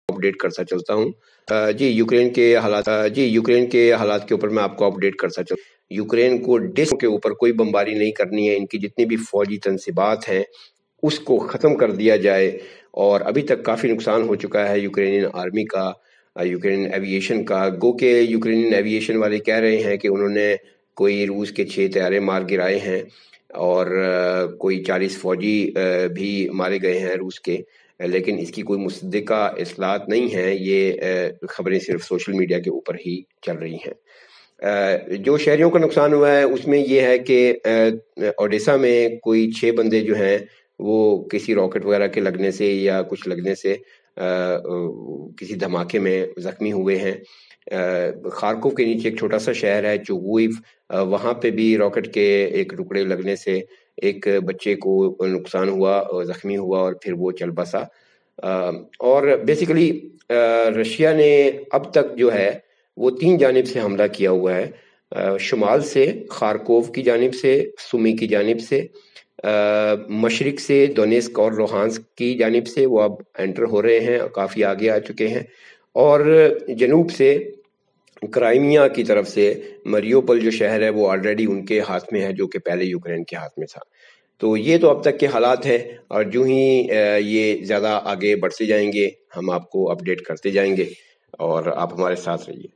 Update करता चलता हूँ। जी यूक्रेन के हालात के ऊपर मैं आपको अपडेट करता चलता हूँ। यूक्रेन को देशों के ऊपर कोई बमबारी नहीं करनी है, इनकी जितनी भी फौजी तनसीबात हैं उसको ख़त्म कर दिया जाए। और अभी तक काफ़ी नुकसान हो चुका है यूक्रेनियन आर्मी का, यूक्रेनियन एविएशन का। गो के यूक्रेनियन एविएशन वाले कह रहे हैं कि उन्होंने कोई रूस के 6 तैयारे मार गिराए हैं और कोई 40 फौजी भी मारे गए हैं रूस के, लेकिन इसकी कोई मुसद्दिका इस्लात नहीं है। ये खबरें सिर्फ सोशल मीडिया के ऊपर ही चल रही हैं। जो शहरियों का नुकसान हुआ है उसमें ये है कि ओडेसा में कोई 6 बंदे जो हैं वो किसी रॉकेट वगैरह के लगने से या कुछ लगने से किसी धमाके में जख्मी हुए हैं। खारकोव के नीचे एक छोटा सा शहर है चुगुइव, वहाँ पे भी रॉकेट के एक टुकड़े लगने से एक बच्चे को नुकसान हुआ, जख्मी हुआ और फिर वो चल बसा। और बेसिकली रशिया ने अब तक जो है वो 3 जानिब से हमला किया हुआ है। शुमाल से खारकोव की जानिब से, सुमी की जानिब से, मशरिक से दोनेस्क और लोहांस्क की जानिब से वो अब एंटर हो रहे हैं, काफ़ी आगे आ चुके हैं। और जनूब से क्राइमिया की तरफ से मरियोपोल जो शहर है वो ऑलरेडी उनके हाथ में है, जो कि पहले यूक्रेन के हाथ में था। तो ये तो अब तक के हालात हैं, और जो ही ये ज़्यादा आगे बढ़ते जाएंगे हम आपको अपडेट करते जाएंगे, और आप हमारे साथ रहिए।